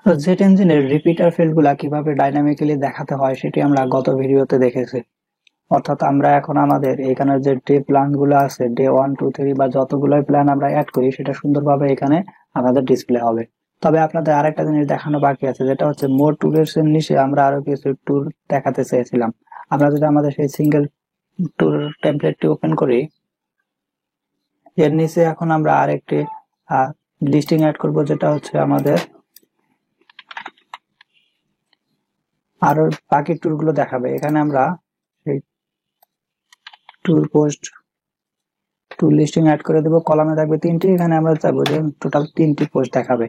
তো জেট ইঞ্জিনের রিপিটার ফিল্ডগুলা কিভাবে ডাইনামিক্যালি দেখাতে হয় সেটি আমরা গত ভিডিওতে দেখেছি। অর্থাৎ আমরা এখন আমাদের এখানে যে ডে প্ল্যান গুলো আছে, ডে 1 2 3 বা যতগুলো প্ল্যান আমরা অ্যাড করি সেটা সুন্দরভাবে এখানে আমাদের ডিসপ্লে হবে। তবে আপনাদের আরেকটা জিনিস দেখানো বাকি আছে, যেটা হচ্ছে মোর ট্যুরের নিচে আমরা আরো কিছু ট্যুর দেখাতে চেয়েছিলাম। আমরা যদি আমাদের সেই সিঙ্গেল ট্যুর টেমপ্লেটটি ওপেন করি, এর নিচে এখন আমরা আরেকটি লিস্টিং অ্যাড করব, যেটা হচ্ছে আমাদের আরো বাকি ট্যুর গুলো দেখাবে। এখানে আমরা এই tour post tour listing add করে দেবো, কলামে থাকবে 3টি। এখানে আমরা চাইবো যে টোটাল 3টি পোস্ট দেখাবে।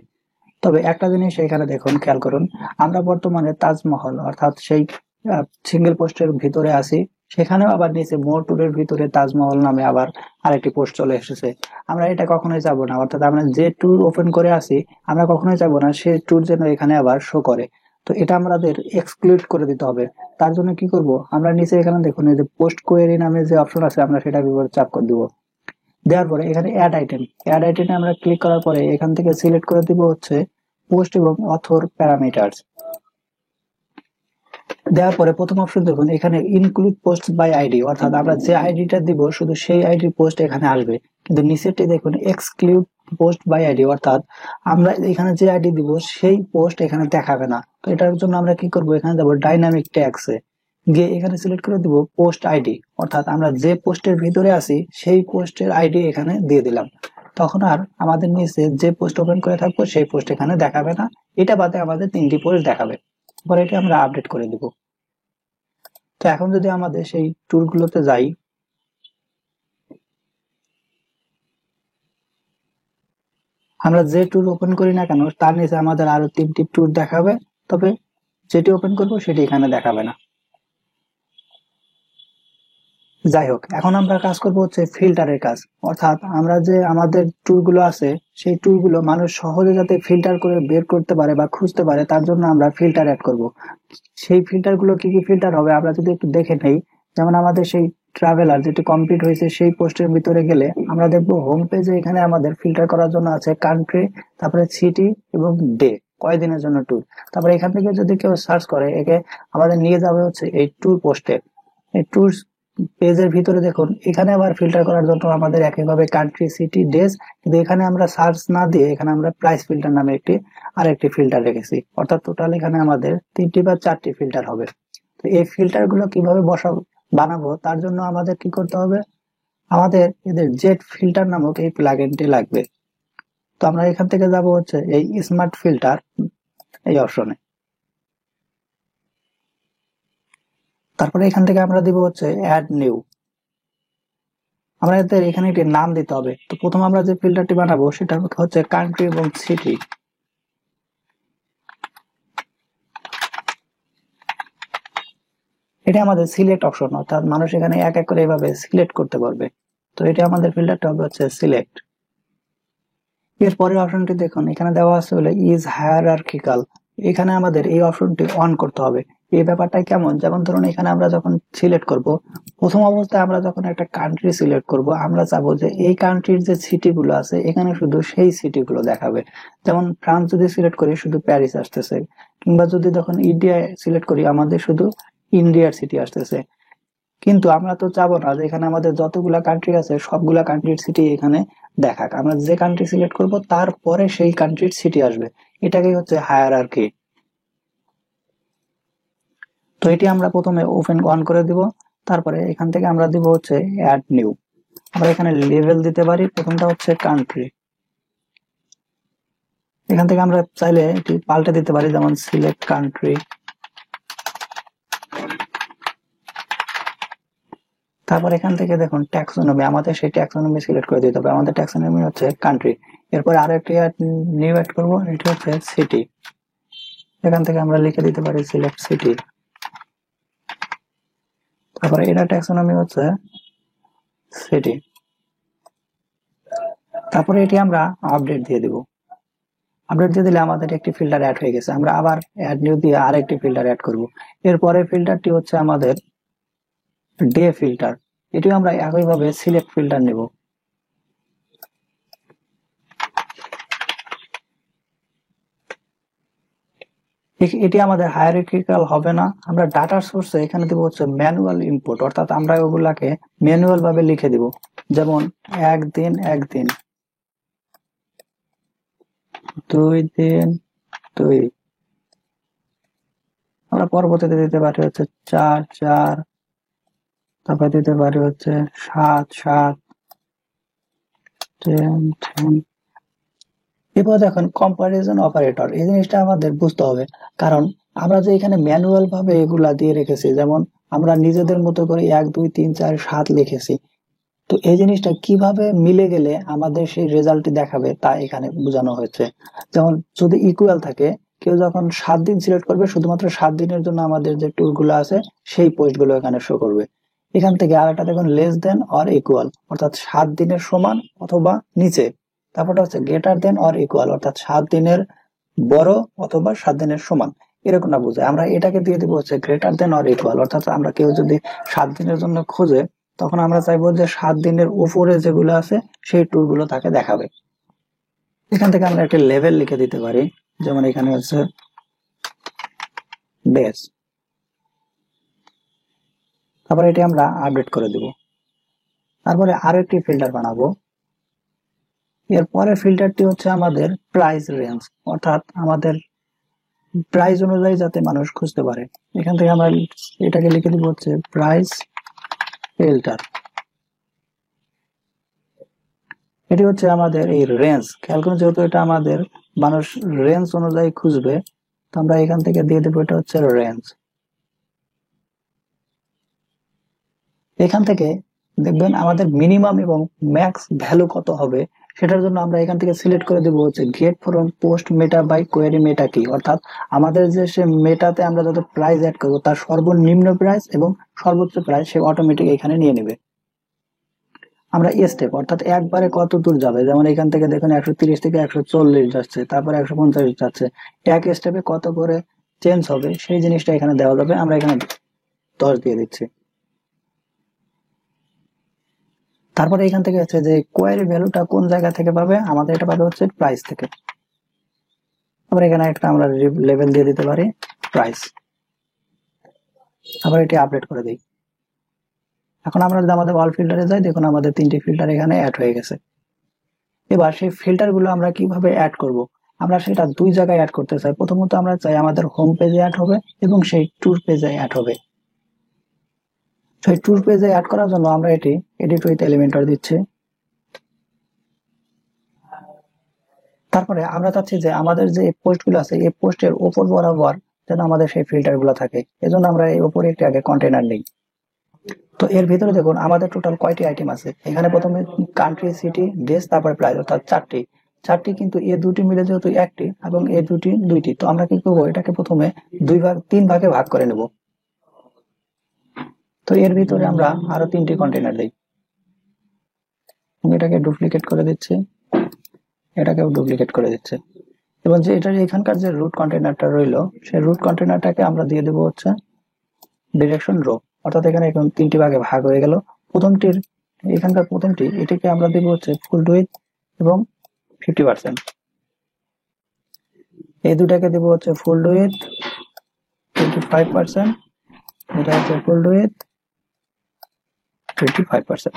তবে একটা জিনিস এখানে দেখুন, খেয়াল করুন, আমরা বর্তমানে তাজমহল অর্থাৎ সেই সিঙ্গেল পোস্টের ভিতরে আছি, সেখানেও আবার নিচে মোর ট্যুরের ভিতরে তাজমহল নামে আবার আরেকটি পোস্ট চলে এসেছে। আমরা এটা কখনোই চাবো না, অর্থাৎ আমরা যে ট্যুর ওপেন করে আছি আমরা কখনোই চাবো না সে ট্যুর যেন এখানে আবার শো করে। তো এটা আমাদের এক্সক্লুড করে দিতে হবে। তার জন্য কি করব, আমরা নিচে এখানে দেখুন এই যে পোস্ট কোয়েরি নামে যে অপশন আছে, আমরা সেটার উপর চাপ করে দিব। দেওয়ার পরে এখানে অ্যাড আইটেমে আমরা ক্লিক করার পরে এখান থেকে সিলেক্ট করে দিব হচ্ছে পোস্ট এবং অথর প্যারামিটারস। দেওয়ার পরে প্রথম অপশন দেখুন, এখানে ইনক্লুড পোস্ট বাই আইডি, অর্থাৎ আমরা যে আইডিটা দিব শুধু সেই আইডি পোস্ট এখানে আসবে। কিন্তু নিচেরটি দেখুন এক্সক্লুড পোস্ট বাই আইডি, অর্থাৎ আমরা এখানে যে আইডি দিব সেই পোস্ট এখানে দেখাবে না। তো এটার জন্য আমরা কি করব, এখানে যাবো ডাইনামিক ট্যাগসে, গিয়ে এখানে সিলেক্ট করে দিব পোস্ট আইডি, অর্থাৎ আমরা যে পোস্টের ভিতরে আছি সেই পোস্টের আইডি এখানে দিয়ে দিলাম। তখন আর আমাদের নিচে যে পোস্ট ওপেন করে থাকবো সেই পোস্ট এখানে দেখাবে না। এটা বাদে আমাদের 3টি পোস্ট দেখাবে। পরে এটা আমরা আপডেট করে দিব। তো এখন যদি আমাদের সেই ট্যুর গুলোতে যাই, আমরা যে ট্যুর ওপেন করি না কেন তার নিচে আমাদের আরো 3টি ট্যুর দেখাবে। তবে যেটি ওপেন করবো সেটি এখানে দেখাবে না। যাই হোক, এখন আমরা কাজ করব হচ্ছে ফিল্টারের কাজ। অর্থাৎ আমরা যে আমাদের ট্যুর গুলো আছে সেই ট্যুর গুলো মানুষ সহজে যাতে ফিল্টার করে বের করতে পারে বা খুঁজতে পারে, তার জন্য আমরা ফিল্টার অ্যাড করব। সেই ফিল্টার গুলো কি কি ফিল্টার হবে আমরা যদি একটু দেখে নেই। যেমন আমাদের সেই ট্রাভেলার যেটি কমপ্লিট হয়েছে সেই পোস্টের ভিতরে গেলে আমরা দেখবো হোম পেজে এখানে আমাদের ফিল্টার করার জন্য আছে কান্ট্রি, তারপরে সিটি এবং ডে, কয়দিনের জন্য ট্যুর। তারপরে এখান থেকে যদি কেউ সার্চ করে, একে আমাদের নিয়ে যাবে হচ্ছে এই ট্যুর পোস্টে। এই ট্যুর পেজের ভিতরে দেখুন, এখানে আবার ফিল্টার করার জন্য আমাদের একইভাবে কান্ট্রি, সিটি, ডেজ, কিন্তু এখানে আমরা সার্চ না দিয়ে এখানে আমরা প্রাইস ফিল্টার নামে আরেকটি ফিল্টার রেখেছি। অর্থাৎ টোটাল এখানে আমাদের 3টি বা 4টি ফিল্টার হবে। তো এই ফিল্টার গুলো কিভাবে বানাবো তার জন্য আমাদের কি করতে হবে, আমাদের এদের জেট ফিল্টার নামক এই প্লাগইনটি লাগবে। তো আমরা এখান থেকে যাব হচ্ছে এই স্মার্ট ফিল্টার এই অপশনে। তারপরে এখান থেকে আমরা দিব হচ্ছে অ্যাড নিউ। আমাদের এখানে একটি নাম দিতে হবে। তো প্রথম আমরা যে ফিল্টারটি বানাবো সেটা হচ্ছে কান্ট্রি এবং সিটি। এটা আমাদের সিলেক্ট অপশন, অর্থাৎ মানুষ এখানে এক এক করে এভাবে সিলেক্ট করতে পারবে। তো এটা আমাদের ফিল্টারটা হবে হচ্ছে সিলেক্ট। এর পরের অপশনটি দেখুন, এখানে দেওয়া আছে হলো ইজ হায়ারার্কিক্যাল। এখানে আমাদের এই অপশনটি অন করতে হবে। এই ব্যাপারটা কেমন, যেমন ধরুন এখানে আমরা যখন সিলেক্ট করব, প্রথম অবস্থায় আমরা যখন একটা কান্ট্রি সিলেক্ট করব, আমরা চাবো যে এই কান্ট্রির যে সিটি গুলো আছে এখানে শুধু সেই সিটি গুলো দেখাবে। যেমন ফ্রান্স যদি সিলেক্ট করি শুধু প্যারিস আসতেছে, কিংবা যদি যখন ইন্ডিয়া সিলেক্ট করি আমাদের শুধু ইন্ডিয়ার সিটি আসতেছে। কিন্তু আমরা তো চাবো না যে এখানে আমাদের যতগুলা কান্ট্রি আছে সবগুলা কান্ট্রির সিটি এখানে দেখাক। আমরা যে কান্ট্রি সিলেক্ট করব তারপরে সেই কান্ট্রির সিটি আসবে। এটাকেই হচ্ছে হায়ারার্কি। তো এটি আমরা প্রথমে ওপেন অন করে দিব। তারপরে এখান থেকে আমরা দিব হচ্ছে অ্যাড নিউ। আমরা এখানে লেভেল দিতে পারি, প্রথমটা হচ্ছে কান্ট্রি। এখান থেকে আমরা চাইলে এটি পাল্টে দিতে পারি, যেমন সিলেক্ট কান্ট্রি। তারপর এখান থেকে দেখুন ট্যাক্সোনমি, আমাদের সেই ট্যাক্সোনমি সিলেক্ট করে দিতে হবে। আমাদের ট্যাক্সোনমি হচ্ছে কান্ট্রি। এরপর আরো একটি নিউ অ্যাড করবো, এটি হচ্ছে সিটি। এখান থেকে আমরা লিখে দিতে পারি সিলেক্ট সিটি। তারপরে এটা ট্যাক্সোনমি হচ্ছে সিটি। তারপরে এটি আমরা আপডেট দিয়ে দিব। আপডেট দিয়ে দিলে আমাদের একটি ফিল্টার অ্যাড হয়ে গেছে। আমরা আবার অ্যাড নিউ দিয়ে আরেকটি ফিল্টার অ্যাড করব। এরপরে ফিল্টারটি হচ্ছে আমাদের ডে ফিল্টার। এটিও আমরা একইভাবে সিলেক্ট ফিল্টার নেব। এটি আমাদের হায়ারার্কিক্যাল হবে না। আমরা ডাটা সোর্সে এখানে দিব হচ্ছে ম্যানুয়াল ইনপুট, অর্থাৎ আমরা ওগুলাকে ম্যানুয়াল ভাবে লিখে দিব। যেমন 1 দিন 1 দিন, 2 দিন 2, আমরা পরবর্তীতে দিতে পারি হচ্ছে 4 4, তারপর দিতে পারি হচ্ছে 7 7, 10 10। এরপর দেখুন কম্পারিজন অপারেটর, এই জিনিসটা আমাদের বুঝতে হবে, কারণ আমরা যে এখানে ম্যানুয়াল ভাবে এগুলা দিয়ে রেখেছি, যেমন আমরা নিজেদের মতো করে 1 2 3 4 7 লিখেছি, তো এই জিনিসটা কিভাবে মিলে গেলে আমাদের সেই রেজাল্টটি দেখাবে তা এখানে বোঝানো হয়েছে। যেমন যদি ইকুয়াল থাকে, কেউ যখন 7 দিন সিলেক্ট করবে, শুধুমাত্র 7 দিনের জন্য আমাদের যে ট্যুর গুলো আছে সেই পোস্ট গুলো এখানে শো করবে। এখান থেকে আরেকটা দেখুন লেস দেন অর ইকুয়াল, অর্থাৎ 7 দিনের সমান অথবা নিচে। তারপরটা হচ্ছে গ্রেটার দেন অর ইকুয়াল, অর্থাৎ 7 দিনের বড় অথবা 7 দিনের সমান, এরকম না বোঝায়। আমরা এটাকে দিয়ে দিব হচ্ছে গ্রেটার দেন অর ইকুয়াল, অর্থাৎ আমরা কেউ যদি 7 দিনের জন্য খোঁজে, তখন আমরা চাইবো যে 7 দিনের উপরে যেগুলো আছে সেই ট্যুর গুলো তাকে দেখাবে। এখান থেকে আমরা একটা লেভেল লিখে দিতে পারি, যেমন এখানে হচ্ছে বেস, তারপরে এটি আমরা আপডেট করে দিব। তারপরে আরো একটি ফিল্টার বানাবো। এরপরে ফিল্টারটি হচ্ছে আমাদের প্রাইস রেঞ্জ, অর্থাৎ আমাদের প্রাইস অনুযায়ী যাতে মানুষ খুঁজতে পারে। এখান থেকে আমরা এটাকে লিখে দিব হচ্ছে প্রাইস ফিল্টার। এটি হচ্ছে আমাদের এই রেঞ্জ, খেয়াল করুন যেহেতু এটা আমাদের মানুষ রেঞ্জ অনুযায়ী খুঁজবে, তো আমরা এখান থেকে দিয়ে দেবো এটা হচ্ছে রেঞ্জ। এখান থেকে দেখবেন আমাদের মিনিমাম এবং ম্যাক্স ভ্যালু কত হবে, সেটার জন্য আমরা এখান থেকে সিলেক্ট করে দেবো হচ্ছে get from post meta by query meta কি, অর্থাৎ আমাদের যে সে মেটাতে আমরা যত প্রাইস অ্যাড করবো তার সর্বনিম্ন প্রাইস এবং সর্বোচ্চ প্রাইস সে অটোমেটিক এখানে নিয়ে নেবে। আমরা স্টেপ, অর্থাৎ একবারে কত দূর যাবে, যেমন এখান থেকে দেখুন 130 থেকে 140 যাচ্ছে, তারপরে 150 যাচ্ছে, এক স্টেপে কত করে চেঞ্জ হবে সেই জিনিসটা এখানে দেওয়া যাবে। আমরা এখানে 10 দিয়ে দিচ্ছি। তারপরে এখান থেকে হচ্ছে যে কোয়ারি ভ্যালুটা কোন জায়গা থেকে পাবে, আমাদের এটা পাবে হচ্ছে প্রাইস থেকে। আবার এখানে একটা আমরা লেভেল দিয়ে দিতে পারি প্রাইস, আবার এটি আপডেট করে দিই। এখন আমরা যদি আমাদের অল ফিল্টারে যাই, দেখুন আমাদের 3টি ফিল্টার এখানে অ্যাড হয়ে গেছে। এবার সেই ফিল্টার গুলো আমরা কিভাবে অ্যাড করব, আমরা সেটা 2 জায়গায় অ্যাড করতে চাই। প্রথমত আমরা চাই আমাদের হোম পেজে অ্যাড হবে এবং সেই ট্যুর পেজে অ্যাড হবে। সেই ট্যুর পেজে অ্যাড করার জন্য আমরা এটি এডিট উইথ এলিমেন্টর দিচ্ছি। তারপরে আমরা চাচ্ছি যে আমাদের যে পোস্ট গুলো আছে এই পোস্টের উপর বরাবর যেন আমাদের সেই ফিল্টার গুলো থাকে, এজন্য আমরা এই উপরে একটি আগে কন্টেনার নিই। তো এর ভিতরে দেখুন আমাদের টোটাল কয়টি আইটেম আছে, এখানে প্রথমে কান্ট্রি, সিটি, ডেস, তারপরে প্রাইস, অর্থাৎ 4টি, কিন্তু এ দুটি মিলে যেহেতু একটি এবং এ দুটি 2টি, তো আমরা কি করবো, এটাকে প্রথমে 3 ভাগে ভাগ করে নেব। তো এর ভিতরে আমরা আরো 3টি কন্টেনার দিই, এটাকে ডুপ্লিকেট করে দিচ্ছি, এটাকেও ডুপ্লিকেট করে দিচ্ছে, এবং যে এটা এখানকার যে রুট কন্টেনারটা রইলো সেই রুট কন্টেনারটাকে আমরা দিয়ে দেবো হচ্ছে ডিরেকশন রো, অর্থাৎ এখানে এখন 3টি ভাগে ভাগ হয়ে গেল। এখানকার প্রথমটি এটিকে আমরা দেবো হচ্ছে ফুল উইথ এবং 50%, এই দুটাকে দেবো হচ্ছে ফুল উইথ 25%, এটা হচ্ছে ফুল উইথ 55%,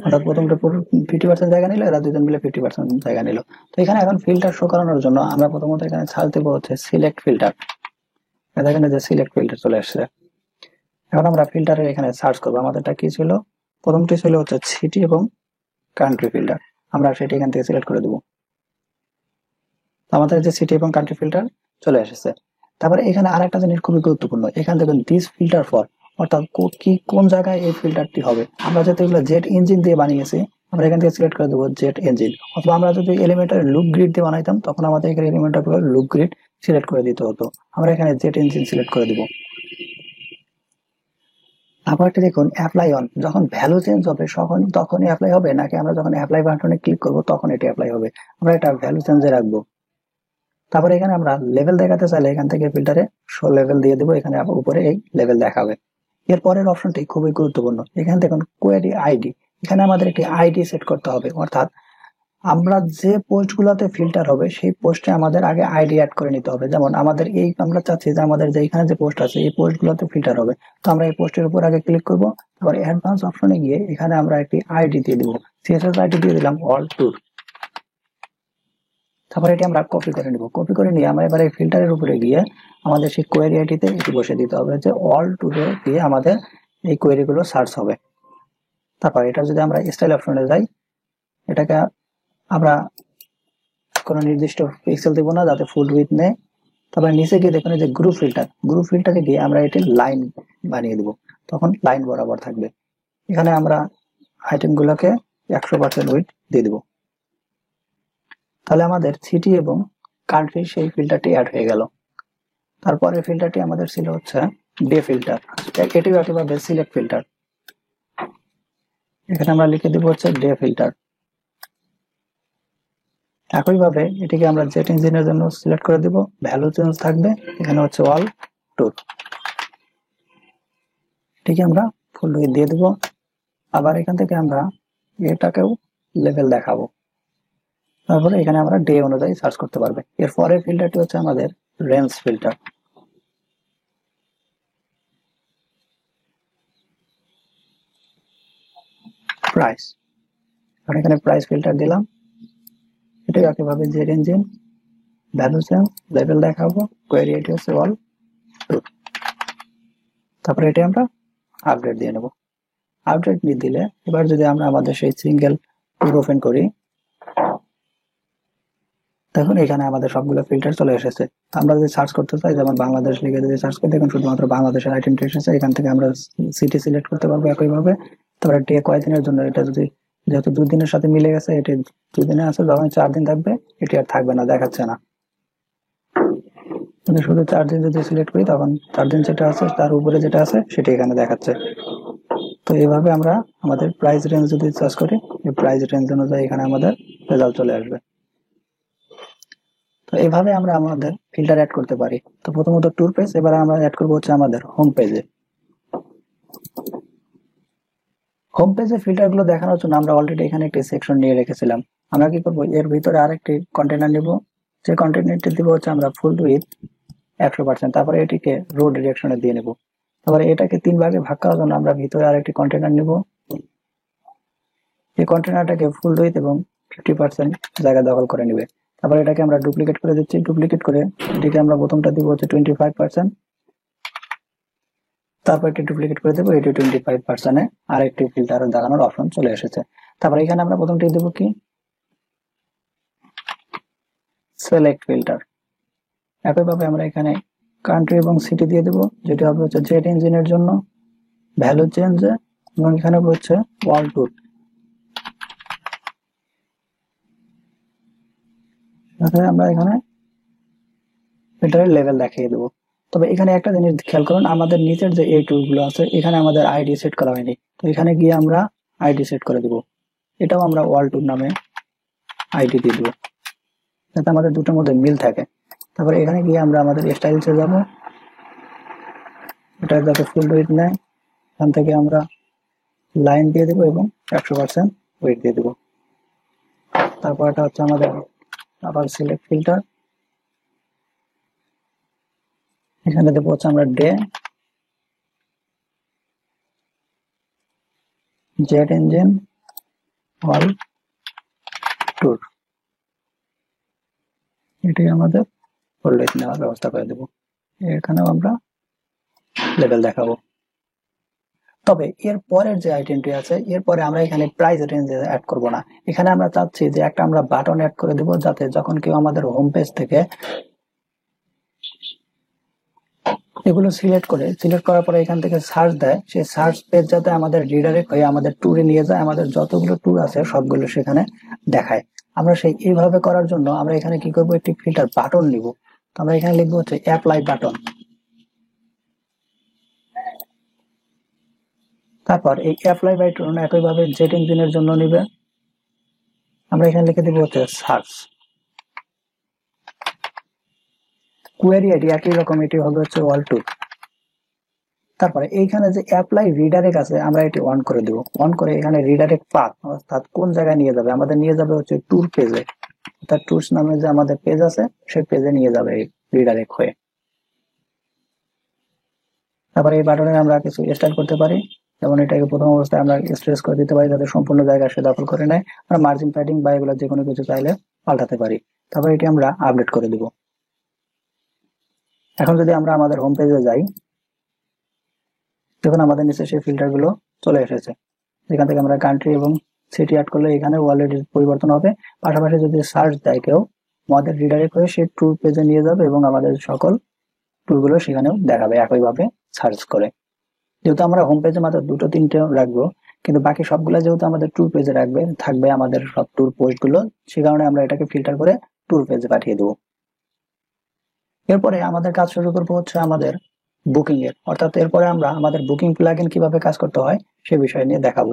অর্থাৎ প্রথমটা 50% জায়গা নিল, এরা দুজন মিলে 50% জায়গা নিল। তো এখানে এখন ফিল্টার শো করানোর জন্য আমরা প্রথমত এখানে সার্চ দেবো হচ্ছে সিলেক্ট ফিল্টার, দেখেন যে সিলেক্ট ফিল্টার চলে আসছে। এখন আমরা ফিল্টারের এখানে সার্চ করবো, আমাদেরটা কি ছিল, প্রথমটি ছিল হচ্ছে সিটি এবং কান্ট্রি ফিল্টার, আমরা সেটি এখান থেকে সিলেক্ট করে দেবো। আমাদের যে সিটি এবং কান্ট্রি ফিল্টার চলে এসেছে। তারপরে এখানে আরেকটা জিনিস খুবই গুরুত্বপূর্ণ, এখানে দেখবেন দিস ফিল্টার ফর, অর্থাৎ কোন জায়গায় এই ফিল্টারটি হবে। আমরা যেহেতু এগুলো জেট ইঞ্জিন দিয়ে বানিয়েছি, আমরা এখান থেকে সিলেক্ট করে দেবো জেট ইঞ্জিন, অথবা আমরা যদি এলিমেন্টার লুপ গ্রিড দিয়ে বানাইতাম তখন আমাদের এখানে এলিমেন্টার লুপ গ্রিড সিলেক্ট করে দিতে হতো। আমরা এখানে জেট ইঞ্জিন সিলেক্ট করে দিব। আবার দেখুন অ্যাপ্লাই অন, যখন ভ্যালু চেঞ্জ হবে তখনই অ্যাপ্লাই হবে, নাকি আমরা যখন অ্যাপ্লাই বাটনে ক্লিক করবো তখন এটি অ্যাপ্লাই হবে, আমরা এটা ভ্যালু চেঞ্জে রাখবো। তারপরে এখানে আমরা লেভেল দেখাতে চাইলে এখান থেকে ফিল্টারে শো লেভেল দিয়ে দেবো, এখানে আবার উপরে এই লেভেল দেখাবে। এর পরের অপশনটি খুবই গুরুত্বপূর্ণ, এখানে দেখুন কোয়েরি আইডি, এখানে আমাদের একটি আইডি সেট করতে হবে, অর্থাৎ আমরা যে পোস্ট গুলাতে ফিল্টার হবে সেই পোস্টে আমাদের আগে আইডি অ্যাড করে নিতে হবে। যেমন আমাদের এই আমরা চাচ্ছি যে আমাদের যে এখানে যে পোস্ট আছে এই পোস্ট গুলাতে ফিল্টার হবে, তো আমরা এই পোস্টের উপর আগে ক্লিক করব। তারপর অ্যাডভান্স অপশনে গিয়ে এখানে আমরা একটি আইডি দিয়ে দিব, সিএসএস আইডি দিয়ে দিলাম অল টুর। তারপর এটি আমরা কপি করে নিব, কপি করে নিয়ে আমরা এবার এই ফিল্টারের উপরে গিয়ে আমাদের সেই কোয়েরি আইডিতে এটি বসে দিতে হবে যে অল টুরে দিয়ে আমাদের এই কোয়েরি গুলো সার্চ হবে। তারপর এটা যদি আমরা স্টাইল অপশনে যাই, এটাকে আমরা কোনো নির্দিষ্ট পিক্সেল দিব না যাতে ফুল উইথ নেয়। তারপর নিচে গিয়ে দেখুন যে গ্রুপ ফিল্টার, গ্রুপ ফিল্টারে গিয়ে আমরা এটি লাইন বানিয়ে দিব, তখন লাইন বরাবর থাকবে। এখানে আমরা আইটেম গুলোকে 100% উইথ দিয়ে দিব। তাহলে আমাদের সিটি এবং কান্ট্রি সেই ফিল্টারটি অ্যাড হয়ে গেল। তারপরে ফিল্টারটি আমাদের ছিল হচ্ছে ডে ফিল্টার, এটিও একইভাবে সিলেক্ট ফিল্টার। এখানে আমরা লিখে দিব হচ্ছে ডে ফিল্টার। একইভাবে এটিকে আমরা জেট ইঞ্জিনের জন্য সিলেক্ট করে দিব, ভ্যালু চেঞ্জ থাকবে, এখানে হচ্ছে অল টুর। এটিকে আমরা ফুল উইথ দিয়ে দিব। আবার এখান থেকে আমরা এটাকেও লেভেল দেখাবো। তারপরে এখানে আমরা ডে অনুযায়ী সার্চ করতে পারবে। এরপরের ফিল্টারটি হচ্ছে আমাদের রেঞ্জ ফিল্টার। প্রাইস, আর এখানে প্রাইস ফিল্টার দিলাম। এটাও একইভাবে Z engine, value change, level দেখাবো, কোয়েরি এটি হচ্ছে অল টুর। তারপরে এটি আমরা আপডেট দিয়ে নেব। আপডেট দিয়ে দিলে এবার যদি আমরা আমাদের সেই সিঙ্গেল টুর ওপেন করি, দেখুন এখানে আমাদের সবগুলো ফিল্টার চলে এসেছে। আমরা যদি সার্চ করতে চাই, যেমন বাংলাদেশ লিখে যদি সার্চ করি, দেখুন শুধুমাত্র বাংলাদেশের আইটেমটি এসেছে। এখান থেকে আমরা সিটি সিলেক্ট করতে পারবো একইভাবে। তারপরে ডে কয়দিনের জন্য, এটা যদি যেহেতু 2 দিনের সাথে মিলে গেছে, এটি 2 দিনে আছে, যখন 4 দিন থাকবে এটি আর থাকবে না, দেখাচ্ছে না। শুধু 4 দিন যদি সিলেক্ট করি, তখন 4 দিন যেটা আছে তার উপরে যেটা আছে সেটি এখানে দেখাচ্ছে। তো এইভাবে আমরা আমাদের প্রাইস রেঞ্জ যদি সার্চ করি, এই প্রাইস রেঞ্জ অনুযায়ী এখানে আমাদের রেজাল্ট চলে আসবে। তো এইভাবে আমরা আমাদের ফিল্টার অ্যাড করতে পারি। তো প্রথমত ট্যুর পেজ, এবার আমরা অ্যাড করবো হচ্ছে আমাদের হোম পেজে। হোম পেজে ফিল্টার গুলো দেখানোর জন্য আমরা অলরেডি এখানে একটি সেকশন নিয়ে রেখেছিলাম। আমরা কি করবো, এর ভিতরে আরেকটি কন্টেনার নিব, যে কন্টেনারটি দিব হচ্ছে আমরা ফুল উইথ 100%। তারপরে এটিকে রো ডিরেকশনে দিয়ে নেব। তারপরে এটাকে 3 ভাগে ভাগ করার জন্য আমরা ভিতরে আরেকটি কন্টেনার নিব। এই কন্টেনারটাকে ফুল উইথ এবং 50% জায়গা দখল করে নেবে। তারপরে এটাকে আমরা ডুপ্লিকেট করে দিচ্ছি, ডুপ্লিকেট করে এটিকে আমরা প্রথমটা দিব হচ্ছে 25%। তারপর এটি ডুপ্লিকেট করে দেবো, এটি 25%-এ আরেকটি ফিল্টার দেখানোর অপশন চলে এসেছে। তারপরে এখানে আমরা প্রথমটি দেবো কি সিলেক্ট ফিল্টার। একইভাবে আমরা এখানে কান্ট্রি এবং সিটি দিয়ে দেবো, যেটি হবে হচ্ছে জেট ইঞ্জিনের জন্য, ভ্যালু চেঞ্জ, এবং এখানে হচ্ছে অল টুর। আমরা এখানে ফিল্টারের লেভেল দেখিয়ে দেবো। তবে এখানে একটা জিনিস খেয়াল করুন, আমাদের নিচের যে এই টুল গুলো আছে এখানে আমাদের আইডি সেট করা হয়নি, তো এখানে গিয়ে আমরা আইডি সেট করে দেবো। এটাও আমরা অল টুর নামে আইডি দিয়ে দেবো, যাতে আমাদের দুটোর মধ্যে মিল থাকে। তারপরে এখানে গিয়ে আমরা আমাদের স্টাইলসে যাবো, এটা যাতে ফুল উইথ নেয়, এখান থেকে আমরা লাইন দিয়ে দেবো এবং 100% ওয়েট দিয়ে দেবো। তারপর এটা হচ্ছে আমাদের আবার সিলেক্ট ফিল্টার। এখানে দেবো হচ্ছে আমরা ডে, জেট ইঞ্জিন, অল টুর। এটি আমাদের ফুল উইথ নেওয়ার ব্যবস্থা করে দেবো। এখানেও আমরা লেভেল দেখাবো। তবে এর পরের যে আইটেমটি আছে, এরপরে আমরা এখানে প্রাইস রেঞ্জ অ্যাড করব না। এখানে আমরা চাচ্ছি যে একটা আমরা বাটন অ্যাড করে দেব, যাতে যখন কেউ আমাদের হোম পেজ থেকে এগুলো সিলেক্ট করার পরে এখান থেকে সার্চ দেয়, সেই সার্চ পেজ যাতে আমাদের রিডাইরেক্ট হয়ে আমাদের ট্যুরে নিয়ে যায়, আমাদের যতগুলো ট্যুর আছে সবগুলো সেখানে দেখায়। আমরা সেই এইভাবে করার জন্য আমরা এখানে কি করব, একটি ফিল্টার বাটন নিব। তো আমরা এখানে লিখবো হচ্ছে অ্যাপ্লাই বাটন। তারপর এই অ্যাপ্লাই বাটন একইভাবে জেট ইঞ্জিনের জন্য নিবে। আমরা এখানে লিখে দিব হচ্ছে সার্চ। কোয়েরি আইডি একই রকম, এটি হবে হচ্ছে অল টুর। তারপরে এইখানে যে অ্যাপ্লাই রিডাইরেক্ট আছে আমরা এটি অন করে দেবো। অন করে এখানে রিডাইরেক্ট পাথ অর্থাৎ কোন জায়গায় নিয়ে যাবে, আমাদের নিয়ে যাবে হচ্ছে ট্যুর পেজে, অর্থাৎ ট্যুরস নামে যে আমাদের পেজ আছে সেই পেজে নিয়ে যাবে রিডাইরেক্ট হয়ে। তারপরে এই বাটনে আমরা কিছু স্টাইল করতে পারি, যেমন এটাকে প্রথম অবস্থায় আমরা স্ট্রেস করে দিতে পারি যাতে সম্পূর্ণ জায়গা সে দখল করে নেয়। আমরা মার্জিন প্যাডিং বা এগুলো যে কোনো কিছু চাইলে পাল্টাতে পারি। তারপরে এটি আমরা আপডেট করে দিব। এখন যদি আমরা আমাদের হোম পেজে যাই, দেখুন আমাদের নিচে সেই ফিল্টার গুলো চলে এসেছে। যেখান থেকে আমরা কান্ট্রি এবং সিটি অ্যাড করলে এখানে অলরেডি পরিবর্তন হবে। পাশাপাশি যদি সার্চ দেয় কেউ, আমাদের রিডাইরেক্ট করে সেই ট্যুর পেজে নিয়ে যাবে এবং আমাদের সকল ট্যুরগুলো সেখানেও দেখাবে একইভাবে সার্চ করে। যেহেতু আমরা হোম পেজে মাত্র 2-3টে রাখবো, কিন্তু বাকি সবগুলো যেহেতু আমাদের ট্যুর পেজে থাকবে আমাদের সব ট্যুর পোস্ট গুলো, সে কারণে আমরা এটাকে ফিল্টার করে ট্যুর পেজে পাঠিয়ে দেবো। এরপরে আমাদের কাজ শুরু করবো হচ্ছে আমাদের বুকিং এর, অর্থাৎ এরপরে আমরা আমাদের বুকিং প্লাগইন কিভাবে কাজ করতে হয় সে বিষয় নিয়ে দেখাবো।